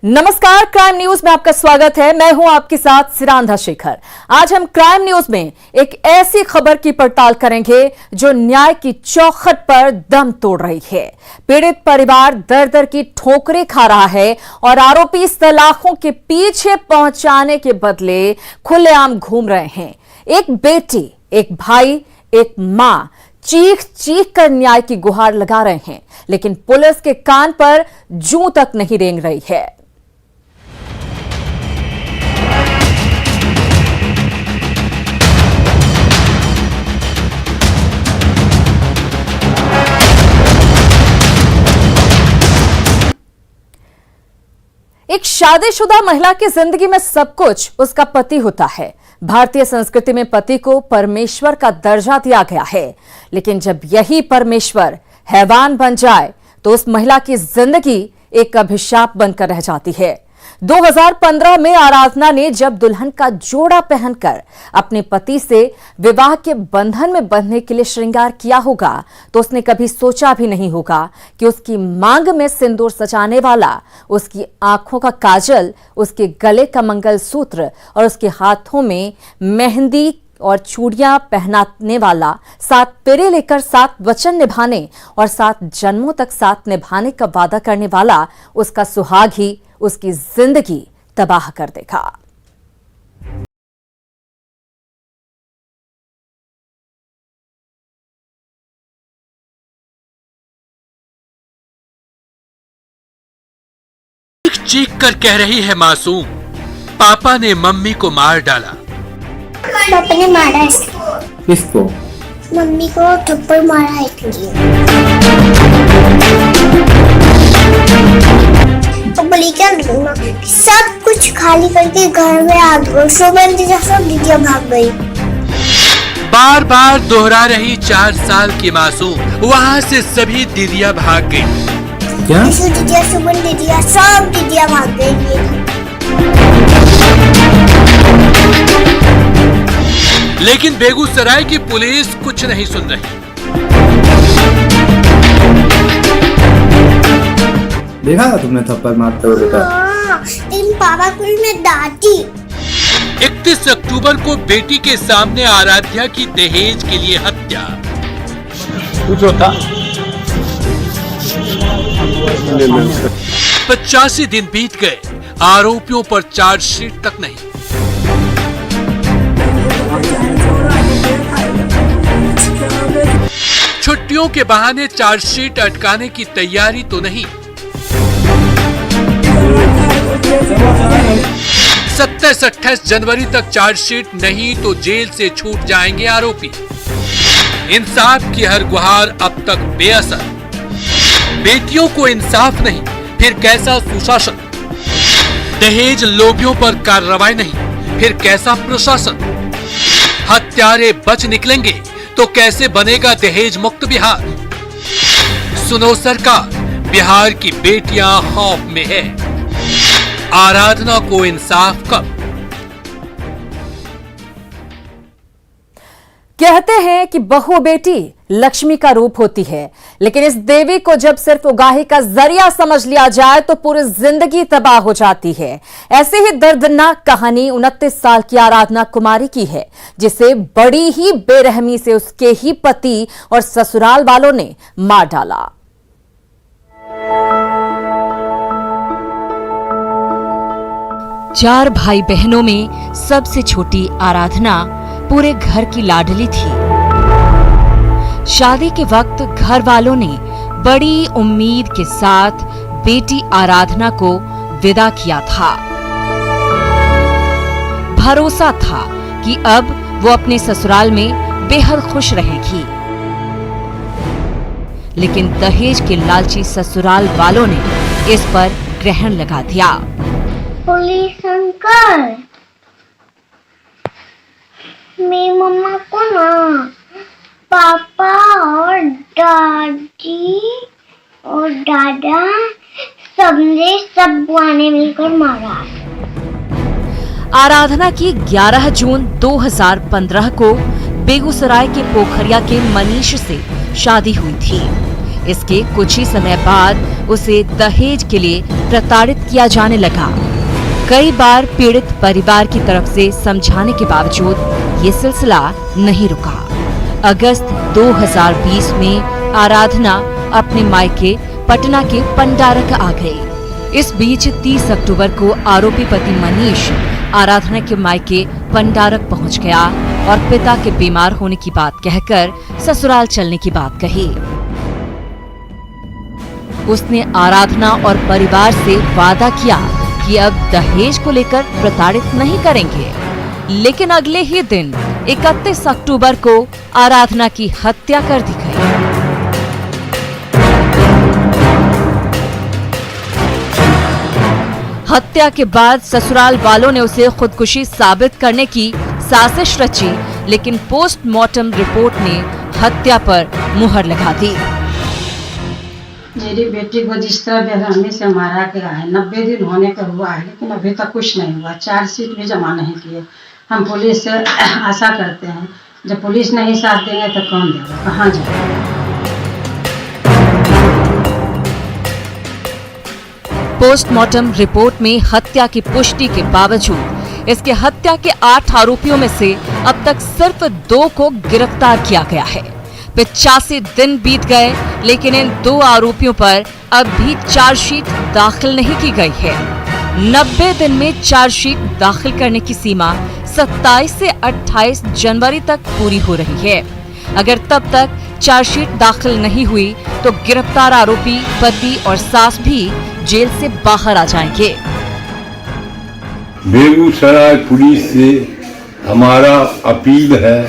नमस्कार, crime news में आपका स्वागत है। मैं हूं आपके साथ सिरांधा शेखर। आज हम क्राइम न्यूज में एक ऐसी खबर की पड़ताल करेंगे जो न्याय की चौखट पर दम तोड़ रही है। पीड़ित परिवार दर दर की ठोकरें खा रहा है और आरोपी सलाखों के पीछे पहुंचाने के बदले खुलेआम घूम रहे हैं। एक बेटी, एक भाई, एक मां चीख चीख कर न्याय की गुहार लगा रहे हैं, लेकिन पुलिस के कान पर जूं तक नहीं रेंग रही है। एक शादीशुदा महिला की जिंदगी में सब कुछ उसका पति होता है। भारतीय संस्कृति में पति को परमेश्वर का दर्जा दिया गया है, लेकिन जब यही परमेश्वर हैवान बन जाए तो उस महिला की जिंदगी एक अभिशाप बनकर रह जाती है। 2015 में आराधना ने जब दुल्हन का जोड़ा पहनकर अपने पति से विवाह के बंधन में बंधने के लिए श्रृंगार किया होगा तो उसने कभी सोचा भी नहीं होगा कि उसकी मांग में सिंदूर सजाने वाला, उसकी आंखों का काजल, उसके गले का मंगलसूत्र और उसके हाथों में मेहंदी और चूड़ियां पहनाने वाला, 7 फेरे लेकर 7 वचन निभाने और 7 जन्मों तक साथ निभाने का वादा करने वाला उसका सुहाग ही उसकी जिंदगी तबाह कर देगा। चीख कर कह रही है मासूम, पापा ने मम्मी को मार डाला। पापा ने मारा इसको। किसको? मम्मी को थप्पड़ मारा है इसलिए। तो बोली क्या सब कुछ खाली करके घर में आ गई। सुबह सब दीदियाँ भाग गई। बार बार दोहरा रही 4 साल की मासूम, वहाँ से सभी दीदियाँ भाग गई। क्या? दीदियाँ, सुमन दीदियाँ, सब दीदियाँ भाग गई। लेकिन बेगूसराय की पुलिस कुछ नहीं सुन रही। देखा ना तुमने थप्पड़ मारते हुए बेटा? लेकिन पापा को मैं डांटी। 31 अक्टूबर को बेटी के सामने आराध्या की दहेज के लिए हत्या। कुछ होता 85 दिन बीत गए, आरोपियों पर चार्जशीट तक नहीं। छुट्टियों के बहाने चार्जशीट अटकाने की तैयारी तो नहीं। 27-28 जनवरी तक चार्जशीट नहीं तो जेल से छूट जाएंगे आरोपी। इंसाफ की हर गुहार अब तक बेअसर। बेटियों को इंसाफ नहीं, फिर कैसा सुशासन? दहेज लोभियों पर कार्रवाई नहीं, फिर कैसा प्रशासन? हत्यारे बच निकलेंगे तो कैसे बनेगा दहेज मुक्त बिहार? सुनो सरकार, बिहार की बेटियां खौफ में है। आराधना को इंसाफ कब? कहते हैं कि बहू बेटी लक्ष्मी का रूप होती है, लेकिन इस देवी को जब सिर्फ उगाही का जरिया समझ लिया जाए तो पूरी जिंदगी तबाह हो जाती है। ऐसी ही दर्दनाक कहानी 29 साल की आराधना कुमारी की है, जिसे बड़ी ही बेरहमी से उसके ही पति और ससुराल वालों ने मार डाला। चार भाई बहनों में सबसे छोटी आराधना पूरे घर की लाडली थी। शादी के वक्त घर वालों ने बड़ी उम्मीद के साथ बेटी आराधना को विदा किया था। भरोसा था कि अब वो अपने ससुराल में बेहद खुश रहेगी, लेकिन दहेज के लालची ससुराल वालों ने इस पर ग्रहण लगा दिया। पुलिस अंकल, मेरी मम्मा को ना पापा और दादी और दादा सबने सब बुआ ने मिलकर मारा। आराधना की 11 जून 2015 को बेगूसराय के पोखरिया के मनीष से शादी हुई थी। इसके कुछ ही समय बाद उसे दहेज के लिए प्रताड़ित किया जाने लगा। कई बार पीड़ित परिवार की तरफ से समझाने के बावजूद ये सिलसिला नहीं रुका। अगस्त 2020 में आराधना अपने मायके पटना के पंडारक आ गई। इस बीच 30 अक्टूबर को आरोपी पति मनीष आराधना के मायके पंडारक पहुंच गया और पिता के बीमार होने की बात कहकर ससुराल चलने की बात कही। उसने आराधना और परिवार से वादा किया कि अब दहेज को लेकर प्रताड़ित नहीं करेंगे, लेकिन अगले ही दिन 31 अक्टूबर को आराधना की हत्या कर दी गई। हत्या के बाद ससुराल वालों ने उसे खुदकुशी साबित करने की साजिश रची, लेकिन पोस्टमार्टम रिपोर्ट ने हत्या पर मुहर लगा दी। मेरी बेटी को जिस तरह बेरहमी से मारा गया है, 90 दिन होने का हुआ है, लेकिन अभी तक कुछ नहीं हुआ। चार्जशीट भी जमा नहीं किए। हम पुलिस से आशा करते हैं, जब पुलिस नहीं साथ देंगे तो कौन देगा, कहाँ जाएगा। पोस्टमार्टम रिपोर्ट में हत्या की पुष्टि के बावजूद इसके हत्या के 8 आरोपियों में से अब तक सिर्फ 2 को गिरफ्तार किया गया है। 85 दिन बीत गए, लेकिन इन 2 आरोपियों पर अब भी चार्जशीट दाखिल नहीं की गई है। 90 दिन में चार्जशीट दाखिल करने की सीमा 27 से 28 जनवरी तक पूरी हो रही है। अगर तब तक चार्जशीट दाखिल नहीं हुई तो गिरफ्तार आरोपी पति और सास भी जेल से बाहर आ जाएंगे। बेगूसराय पुलिस से हमारा अपील है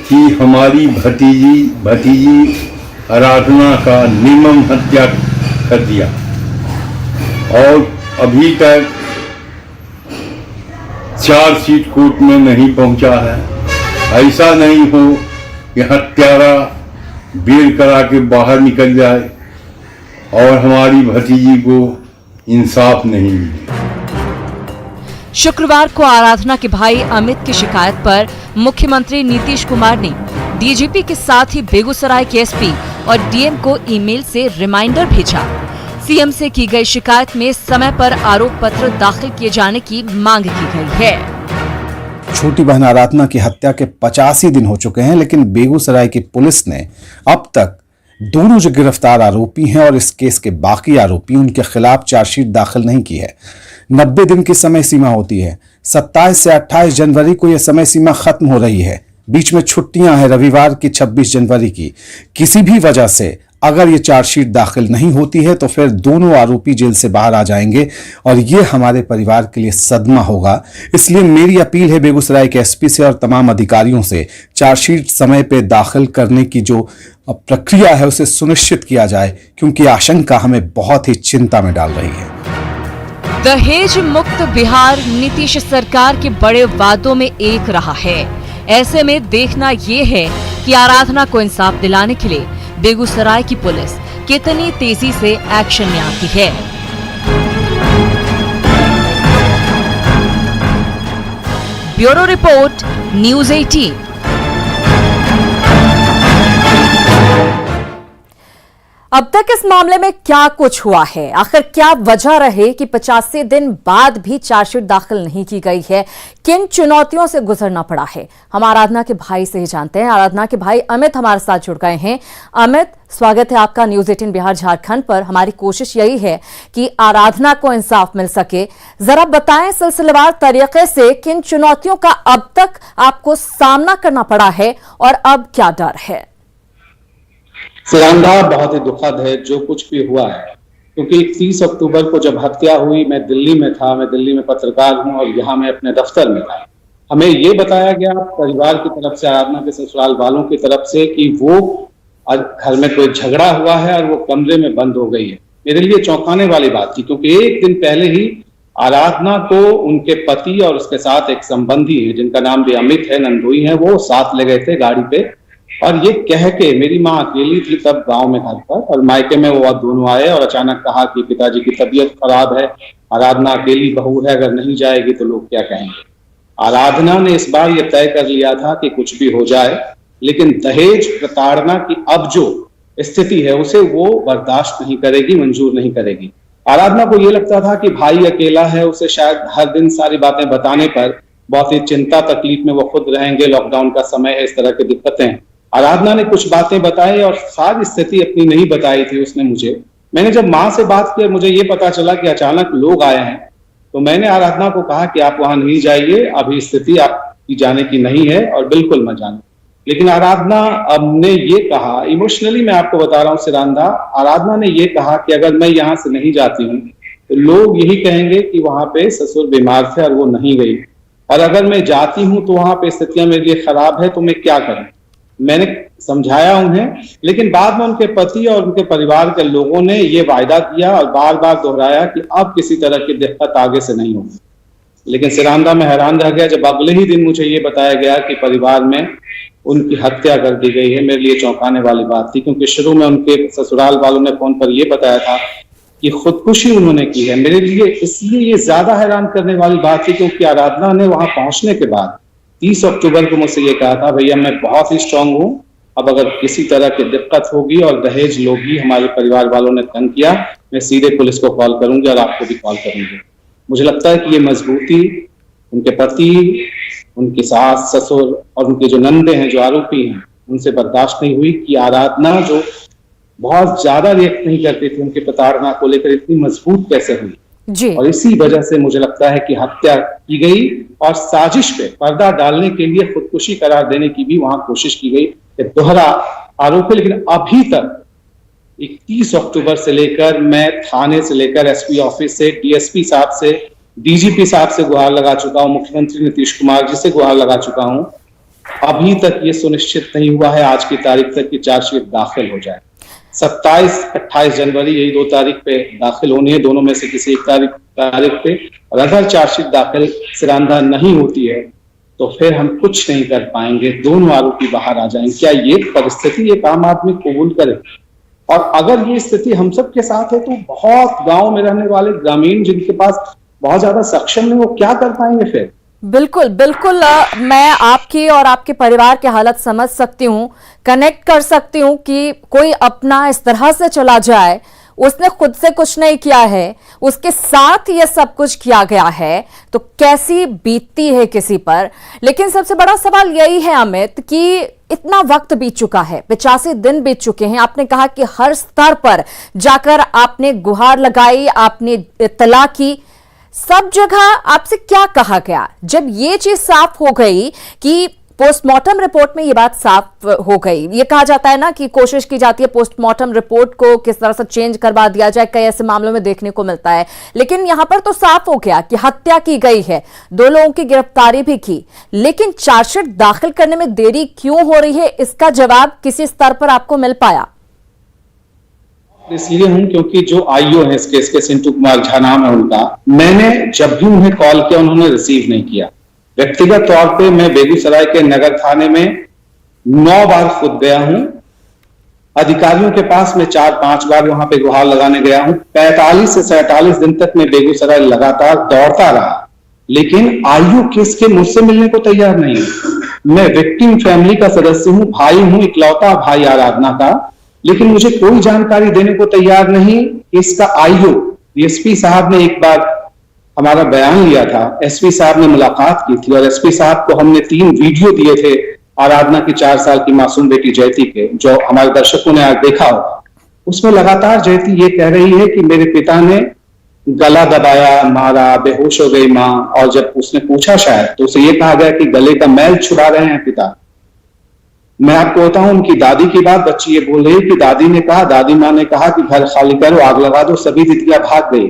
कि हमारी भतीजी आराधना का निर्मम हत्या कर दिया और अभी तक चार्जशीट कोर्ट में नहीं पहुंचा है। ऐसा नहीं हो कि हत्यारा बेल करा के बाहर निकल जाए और हमारी भतीजी को इंसाफ नहीं मिले। शुक्रवार को आराधना के भाई अमित की शिकायत पर मुख्यमंत्री नीतीश कुमार ने डीजीपी के साथ ही बेगूसराय के एसपी और डीएम को ईमेल से रिमाइंडर भेजा। सीएम से की गई शिकायत में समय पर आरोप पत्र दाखिल किए जाने की मांग की गई है। छोटी बहन आराधना की हत्या के 85 दिन हो चुके हैं, लेकिन बेगूसराय की पुलिस ने अब तक दोनों जो गिरफ्तार आरोपी हैं और इस केस के बाकी आरोपी, उनके खिलाफ चार्जशीट दाखिल नहीं की है। 90 दिन की समय सीमा होती है। 27 से 28 जनवरी को यह समय सीमा खत्म हो रही है। बीच में छुट्टियां हैं, रविवार की 26 जनवरी की। किसी भी वजह से अगर ये चार्जशीट दाखिल नहीं होती है तो फिर दोनों आरोपी जेल से बाहर आ जाएंगे और ये हमारे परिवार के लिए सदमा होगा। इसलिए मेरी अपील है बेगूसराय के एसपी से और तमाम अधिकारियों से, चार्जशीट समय पे दाखिल करने की जो प्रक्रिया है उसे सुनिश्चित किया जाए, क्योंकि आशंका हमें बहुत ही चिंता में डाल रही है। दहेज मुक्त बिहार नीतीश सरकार के बड़े वादों में एक रहा है। ऐसे में देखना ये है कि आराधना को इंसाफ दिलाने के लिए बेगूसराय की पुलिस कितनी तेजी से एक्शन में आती है। Bureau report, news 18। अब तक इस मामले में क्या कुछ हुआ है, आखिर क्या वजह रहे कि 85 दिन बाद भी चार्जशीट दाखिल नहीं की गई है, किन चुनौतियों से गुजरना पड़ा है, हम आराधना के भाई से ही जानते हैं। आराधना के भाई अमित हमारे साथ जुड़ गए हैं। अमित, स्वागत है आपका न्यूज़ 18 बिहार झारखंड पर। हमारी कोशिश यही है कि आराधना को इंसाफ मिल सके। जरा बताएं सिलसिलेवार तरीके से किन चुनौतियों का अब तक आपको सामना करना पड़ा है और अब क्या डर है। सुगंधा, बहुत ही दुखद है जो कुछ भी हुआ है, क्योंकि 30 अक्टूबर को जब हत्या हुई मैं दिल्ली में था, मैं दिल्ली में पत्रकार हूं और यहाँ मैं अपने दफ्तर में था। हमें ये बताया गया परिवार की तरफ से, आराधना के ससुराल वालों की तरफ से, कि वो घर में कोई झगड़ा हुआ है और वो कमरे में बंद हो गई है। मेरे लिए चौंकाने वाली बात थी, क्योंकि एक दिन पहले ही आराधना को उनके पति और उसके साथ एक संबंधी है जिनका नाम भी अमित है, नंदोई है, वो साथ ले गए थे गाड़ी पे और ये कह के, मेरी माँ अकेली थी तब गांव में घर पर और मायके में वो दोनों आए और अचानक कहा कि पिताजी की तबीयत खराब है, आराधना अकेली बहू है, अगर नहीं जाएगी तो लोग क्या कहेंगे। आराधना ने इस बार ये तय कर लिया था कि कुछ भी हो जाए, लेकिन दहेज प्रताड़ना की अब जो स्थिति है उसे वो बर्दाश्त नहीं करेगी, मंजूर नहीं करेगी। आराधना को ये लगता था कि भाई अकेला है, उसे शायद हर दिन सारी बातें बताने पर बहुत ही चिंता तकलीफ में वो खुद रहेंगे, लॉकडाउन का समय है, इस तरह की दिक्कतें। आराधना ने कुछ बातें बताई और सारी स्थिति अपनी नहीं बताई थी उसने मुझे। मैंने जब माँ से बात की, मुझे ये पता चला कि अचानक लोग आए हैं, तो मैंने आराधना को कहा कि आप वहां नहीं जाइए, अभी स्थिति आपकी जाने की नहीं है और बिल्कुल मत जाने। लेकिन आराधना अब ने ये कहा, इमोशनली मैं आपको बता रहा हूँ सिरांदा, आराधना ने ये कहा कि अगर मैं यहाँ से नहीं जाती हूँ तो लोग यही कहेंगे कि वहां पे ससुर बीमार थे और वो नहीं गई, और अगर मैं जाती हूँ तो वहां पे स्थितियां मेरे लिए खराब है, तो मैं क्या करूं। मैंने समझाया उन्हें, लेकिन बाद में उनके पति और उनके परिवार के लोगों ने ये वायदा किया और बार बार दोहराया कि अब किसी तरह की दिक्कत आगे से नहीं होगी। लेकिन सिरांदा में हैरान रह गया जब अगले ही दिन मुझे ये बताया गया कि परिवार में उनकी हत्या कर दी गई है। मेरे लिए चौंकाने वाली बात थी, क्योंकि शुरू में उनके ससुराल वालों ने फोन पर यह बताया था कि खुदकुशी उन्होंने की है। मेरे लिए इसलिए ये ज्यादा हैरान करने वाली बात थी क्योंकि आराधना ने वहां पहुंचने के बाद 30 अक्टूबर को मुझसे ये कहा था, भैया मैं बहुत ही स्ट्रांग हूँ, अब अगर किसी तरह की दिक्कत होगी और दहेज लोगी, हमारे परिवार वालों ने तंग किया, मैं सीधे पुलिस को कॉल करूंगी और आपको भी कॉल करूंगी। मुझे लगता है कि ये मजबूती उनके पति, उनकी सास, ससुर और उनके जो नंदे हैं, जो आरोपी हैं, उनसे बर्दाश्त नहीं हुई कि आराधना जो बहुत ज्यादा रिएक्ट नहीं करती थी उनकी प्रताड़ना को लेकर, इतनी मजबूत कैसे हुई जी। और इसी वजह से मुझे लगता है कि हत्या की गई और साजिश पे पर्दा डालने के लिए खुदकुशी करार देने की भी वहां कोशिश की गई। दोहरा आरोप है, लेकिन अभी तक 31 अक्टूबर से लेकर मैं थाने से लेकर एसपी ऑफिस से, डीएसपी साहब से, डीजीपी साहब से गुहार लगा चुका हूं, मुख्यमंत्री नीतीश कुमार जी से गुहार लगा चुका हूं, अभी तक ये सुनिश्चित नहीं हुआ है आज की तारीख तक कि चार्जशीट दाखिल हो जाए। 27-28 जनवरी यही 2 तारीख पे दाखिल होनी है, दोनों में से किसी एक तारीख पे, और अगर चार्जशीट दाखिल सिरांदा नहीं होती है तो फिर हम कुछ नहीं कर पाएंगे, दोनों आरोपी बाहर आ जाएंगे। क्या ये परिस्थिति एक आम आदमी कबूल करे? और अगर ये स्थिति हम सब के साथ है तो बहुत गांव में रहने वाले ग्रामीण जिनके पास बहुत ज्यादा सक्षम है, वो क्या कर पाएंगे फिर? बिल्कुल बिल्कुल, मैं आपकी और आपके परिवार की हालत समझ सकती हूँ, कनेक्ट कर सकती हूँ कि कोई अपना इस तरह से चला जाए, उसने खुद से कुछ नहीं किया है, उसके साथ ये सब कुछ किया गया है, तो कैसी बीतती है किसी पर। लेकिन सबसे बड़ा सवाल यही है अमित कि इतना वक्त बीत चुका है, 85 दिन बीत चुके हैं। आपने कहा कि हर स्तर पर जाकर आपने गुहार लगाई, आपने इत्तला की, सब जगह आपसे क्या कहा गया? जब ये चीज साफ हो गई कि पोस्टमार्टम रिपोर्ट में ये बात साफ हो गई, ये कहा जाता है ना कि कोशिश की जाती है पोस्टमार्टम रिपोर्ट को किस तरह से चेंज करवा दिया जाए, कई ऐसे मामलों में देखने को मिलता है, लेकिन यहां पर तो साफ हो गया कि हत्या की गई है, 2 लोगों की गिरफ्तारी भी की, लेकिन चार्जशीट दाखिल करने में देरी क्यों हो रही है, इसका जवाब किसी स्तर पर आपको मिल पाया? इसलिए हूं क्योंकि जो आईओ है इस केस के, सिंटू कुमार झा नाम है उनका, मैंने जब भी उन्हें कॉल किया उन्होंने रिसीव नहीं किया। व्यक्तिगत तौर पे मैं बेगूसराय के नगर थाने में 9 बार खुद गया हूं, अधिकारियों के पास मैं 4-5 बार वहां पे गुहार लगाने गया हूं। 45 से 47 दिन तक मैं बेगूसराय लगातार दौड़ता रहा, लेकिन आईओ केस के मुझसे मिलने को तैयार नहीं है। मैं विक्टिम फैमिली का सदस्य हूं, भाई हूं, इकलौता भाई आराधना का, लेकिन मुझे कोई जानकारी देने को तैयार नहीं। इसका आईओ डीएसपी साहब ने एक बार हमारा बयान लिया था, एसपी साहब ने मुलाकात की थी और एसपी साहब को हमने 3 वीडियो दिए थे आराधना की 4 साल की मासूम बेटी जयती के, जो हमारे दर्शकों ने आज देखा हो। उसमें लगातार जयती ये कह रही है कि मेरे पिता ने गला दबाया, मारा, बेहोश हो गई मां, और जब उसने पूछा शायद तो उसे ये कहा गया कि गले का मैल छुड़ा रहे हैं पिता। मैं आपको बताऊं उनकी दादी की बात, बच्ची ये बोल रही है कि दादी ने कहा, दादी मां ने कहा कि घर खाली करो, आग लगा दो, सभी दीदियां भाग गई।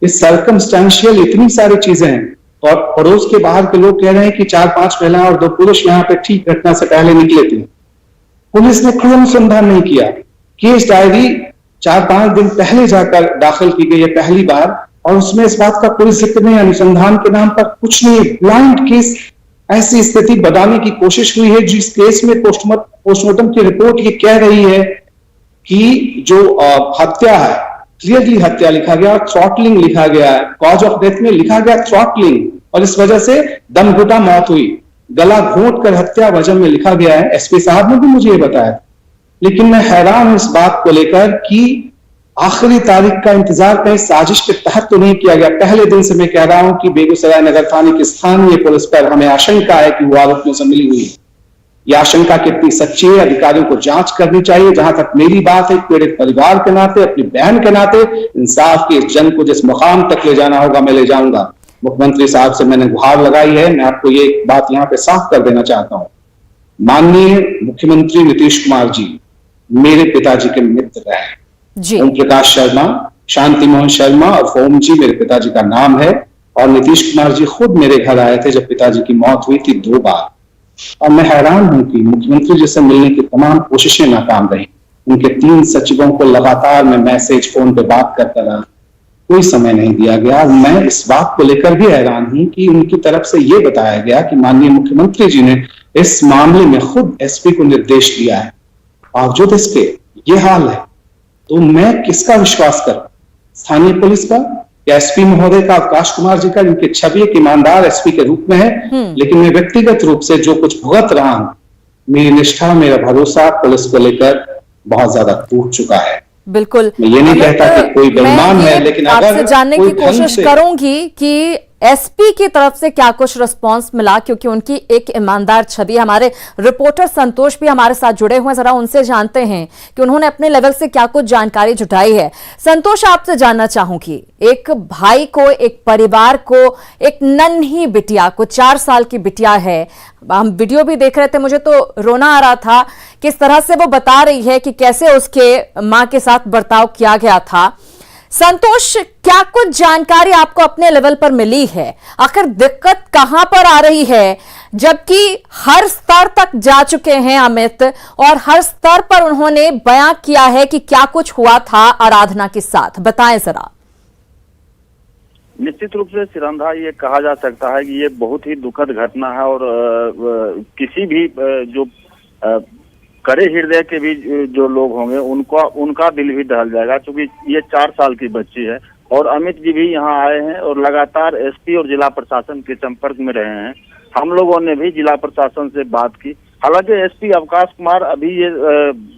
इस सर्कमस्टेंशियल इतनी सारी चीजें हैं, और पड़ोस के बाहर के लोग कह रहे हैं कि 4-5 महिलाएं और 2 पुरुष यहाँ पे ठीक घटना से पहले निकले थे। पुलिस ने कोई अनुसंधान नहीं किया। केस डायरी 4-5 दिन पहले जाकर दाखिल की गई है पहली बार, और उसमें इस बात का कोई जिक्र नहीं, अनुसंधान के नाम पर कुछ नहीं। ब्लाइंड केस, ऐसी स्थिति बनाने की कोशिश हुई है जिस केस में पोस्टमार्टम की रिपोर्ट ये कह रही है कि जो हत्या है, क्लियरली हत्या लिखा गया और थ्रॉटलिंग लिखा गया है, कॉज ऑफ डेथ में लिखा गया थ्रॉटलिंग, और इस वजह से दम घुटा मौत हुई। गला घोंट कर हत्या वजह में लिखा गया है, एसपी साहब ने भी मुझे ये बताया। लेकिन मैं हैरान हूं इस बात को लेकर कि आखिरी तारीख का इंतजार कहीं साजिश के तहत तो नहीं किया गया। पहले दिन से मैं कह रहा हूं कि बेगूसराय नगर थाने की स्थानीय पुलिस पर हमें आशंका है कि वो आरोपियों से मिली हुई है। यह आशंका कितनी सच्ची है, अधिकारियों को जांच करनी चाहिए। जहां तक मेरी बात है, पीड़ित परिवार के नाते, अपनी बहन के नाते, इंसाफ की इस जंग को जिस मुकाम तक ले जाना होगा मैं ले जाऊंगा। मुख्यमंत्री साहब से मैंने गुहार लगाई है। मैं आपको ये बात यहां पे साफ कर देना चाहता हूं, माननीय मुख्यमंत्री नीतीश कुमार जी मेरे पिताजी के मित्र रहे। ओम प्रकाश शर्मा, शांति मोहन शर्मा और फोम जी मेरे पिताजी का नाम है। और नीतीश कुमार जी खुद मेरे घर आए थे जब पिताजी की मौत हुई थी 2 बार। और मैं हैरान हूं कि मुख्यमंत्री जी से मिलने की तमाम कोशिशें नाकाम रही। उनके 3 सचिवों को लगातार मैं मैसेज, फोन पे बात करता रहा, कोई समय नहीं दिया गया। मैं इस बात को लेकर भी हैरान हूं कि उनकी तरफ से यह बताया गया कि माननीय मुख्यमंत्री जी ने इस मामले में खुद एसपी को निर्देश दिया है। बावजूद इसके ये हाल है, तो मैं किसका विश्वास करूं? स्थानीय पुलिस का या एसपी महोदय का, अवकाश कुमार जी का? इनकी छवि एक ईमानदार एसपी के रूप में है, लेकिन मैं व्यक्तिगत रूप से जो कुछ भुगत रहा हूं, मेरी निष्ठा, मेरा भरोसा पुलिस को लेकर बहुत ज्यादा टूट चुका है। बिल्कुल, मैं ये नहीं कहता कि कोई बेईमान है, लेकिन आपसे जानने की कोशिश करूंगी कि एसपी की तरफ से क्या कुछ रिस्पांस मिला, क्योंकि उनकी एक ईमानदार छवि। हमारे रिपोर्टर संतोष भी हमारे साथ जुड़े हुए हैं, जरा उनसे जानते हैं कि उन्होंने अपने लेवल से क्या कुछ जानकारी जुटाई है। संतोष, आपसे जानना चाहूंगी, एक भाई को, एक परिवार को, एक नन्ही बिटिया को, 4 साल की बिटिया है, हम वीडियो भी देख रहे थे, मुझे तो रोना आ रहा था किस तरह से वो बता रही है कि कैसे उसके मां के साथ बर्ताव किया गया था। संतोष, क्या कुछ जानकारी आपको अपने लेवल पर मिली है? आखिर दिक्कत कहां पर आ रही है, जबकि हर स्तर तक जा चुके हैं अमित, और हर स्तर पर उन्होंने बयां किया है कि क्या कुछ हुआ था आराधना के साथ? बताएं जरा। निश्चित रूप से सिरंधा, ये कहा जा सकता है कि ये बहुत ही दुखद घटना है और किसी भी जो कड़े हृदय के भी जो लोग होंगे उनका दिल भी दहल जाएगा, क्योंकि ये 4 साल की बच्ची है। और अमित जी भी यहाँ आए हैं और लगातार एसपी और जिला प्रशासन के संपर्क में रहे हैं। हम लोगों ने भी जिला प्रशासन से बात की। हालांकि एसपी अवकाश कुमार अभी ये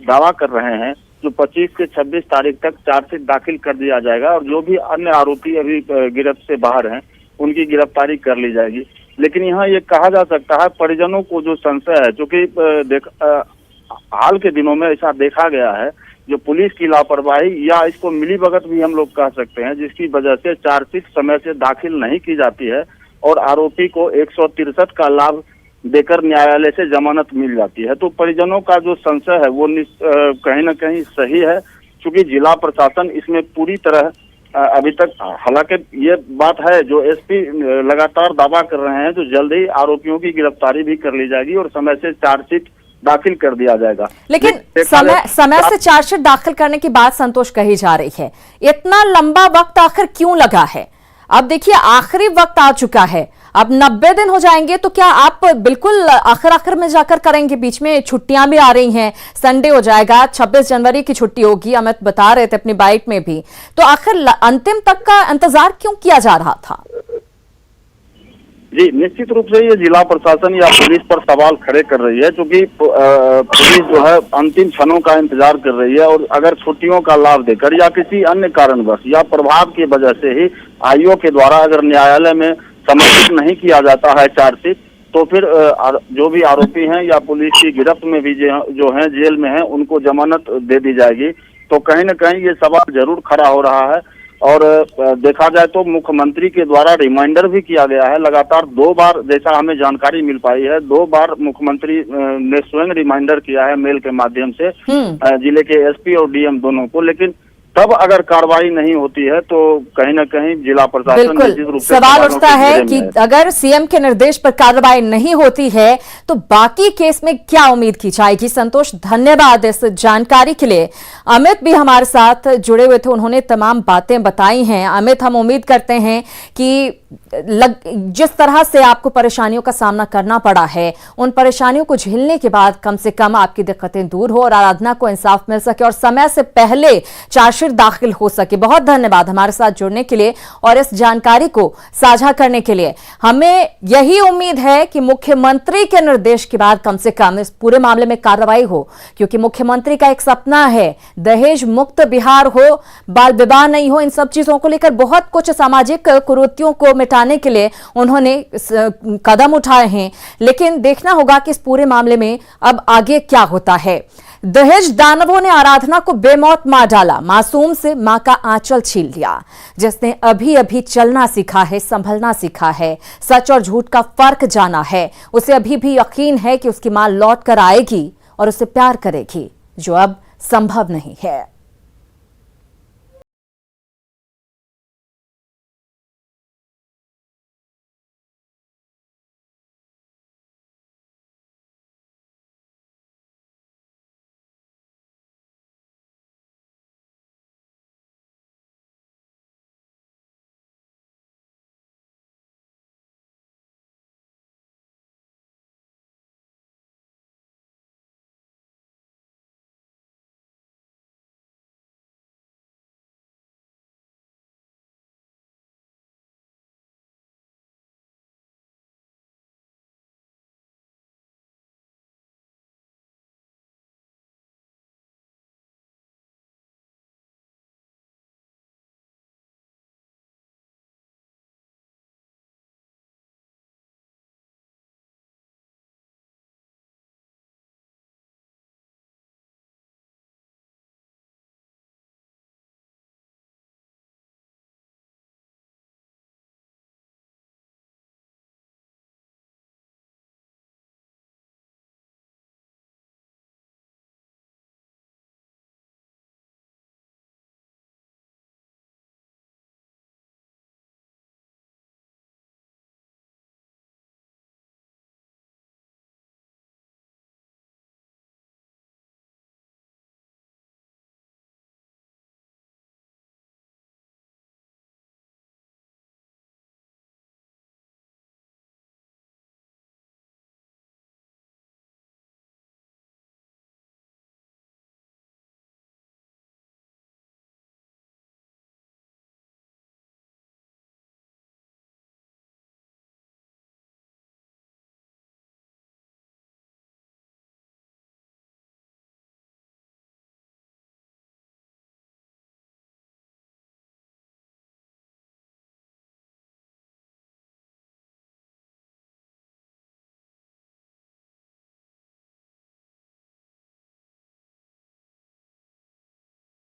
दावा कर रहे हैं जो 25 से 26 तारीख तक चार्जशीट दाखिल कर दिया जाएगा और जो भी अन्य आरोपी अभी गिरफ्त से बाहर हैं उनकी गिरफ्तारी कर ली जाएगी। लेकिन यहाँ ये कहा जा सकता है, परिजनों को जो संशय है, चूंकि हाल के दिनों में ऐसा देखा गया है, जो पुलिस की लापरवाही या इसको मिलीभगत भी हम लोग कह सकते हैं, जिसकी वजह से चार्जशीट समय से दाखिल नहीं की जाती है और आरोपी को 163 का लाभ देकर न्यायालय से जमानत मिल जाती है। तो परिजनों का जो संशय है वो कहीं न कहीं सही है, क्योंकि जिला प्रशासन इसमें पूरी तरह अभी तक, हालांकि ये बात है जो एसपी लगातार दावा कर रहे हैं, जो जल्द ही आरोपियों की गिरफ्तारी भी कर ली जाएगी और समय से चार्जशीट दाखिल कर दिया जाएगा। लेकिन समय से चार्जशीट दाखिल करने की बात संतोष कही जा रही है, इतना लंबा वक्त आखिर क्यों लगा है? अब देखिए, आखिरी वक्त आ चुका है, अब 90 दिन हो जाएंगे, तो क्या आप बिल्कुल आखिर में जाकर करेंगे? बीच में छुट्टियां भी आ रही हैं, संडे हो जाएगा, 26 जनवरी की छुट्टी होगी, अमित बता रहे थे अपनी बाइट में भी। तो आखिर अंतिम तक का इंतजार क्यों किया जा रहा था? जी, निश्चित रूप से ये जिला प्रशासन या पुलिस पर सवाल खड़े कर रही है, क्योंकि पुलिस जो है अंतिम क्षणों का इंतजार कर रही है और अगर छुट्टियों का लाभ देकर या किसी अन्य कारणवश या प्रभाव की वजह से ही आईओ के द्वारा अगर न्यायालय में समर्पित नहीं किया जाता है चार्जशीट, तो फिर जो भी आरोपी हैं या पुलिस की गिरफ्त में भी जो हैं, जेल में हैं, उनको जमानत दे दी जाएगी। तो कहीं न कहीं ये सवाल जरूर खड़ा हो रहा है। और देखा जाए तो मुख्यमंत्री के द्वारा रिमाइंडर भी किया गया है लगातार 2 बार, जैसा हमें जानकारी मिल पाई है, 2 बार मुख्यमंत्री ने स्वयं रिमाइंडर किया है मेल के माध्यम से जिले के एसपी और डीएम दोनों को। लेकिन तब अगर कार्रवाई नहीं होती है तो कहीं न कहीं जिला प्रशासन निश्चित रूप से सवाल उठता है कि अगर सीएम के निर्देश पर कार्रवाई नहीं होती है तो बाकी केस में क्या उम्मीद की जाएगी? संतोष, धन्यवाद इस जानकारी के लिए। अमित भी हमारे साथ जुड़े हुए थे, उन्होंने तमाम बातें बताई हैं। अमित, हम उम्मीद करते हैं कि जिस तरह से आपको परेशानियों का सामना करना पड़ा है, उन परेशानियों को झेलने के बाद कम से कम आपकी दिक्कतें दूर हो और आराधना को इंसाफ मिल सके और समय से पहले चार्जशीट दाखिल हो सके। बहुत धन्यवाद हमारे साथ जुड़ने के लिए और इस जानकारी को साझा करने के लिए। हमें यही उम्मीद है कि मुख्यमंत्री के निर्देश के बाद कम से कम इस पूरे मामले में कार्रवाई हो, क्योंकि मुख्यमंत्री का एक सपना है दहेज मुक्त बिहार हो, बाल विवाह नहीं हो। इन सब चीजों को लेकर बहुत कुछ सामाजिक कुरीतियों को मिटाने के लिए उन्होंने कदम उठाए हैं, लेकिन देखना होगा कि इस पूरे मामले में अब आगे क्या होता है। दहेज दानवों ने आराधना को बेमौत मार डाला, मासूम से मां का आंचल छीन लिया। जिसने अभी अभी चलना सीखा है, संभलना सीखा है, सच और झूठ का फर्क जाना है, उसे अभी भी यकीन है कि उसकी मां लौट कर आएगी और उसे प्यार करेगी, जो अब संभव नहीं है।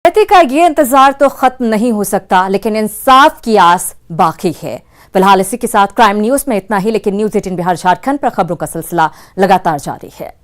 पति का ये इंतजार तो खत्म नहीं हो सकता, लेकिन इंसाफ की आस बाकी है। फिलहाल इसी के साथ क्राइम न्यूज में इतना ही, लेकिन न्यूज 18 बिहार झारखंड पर खबरों का सिलसिला लगातार जारी है।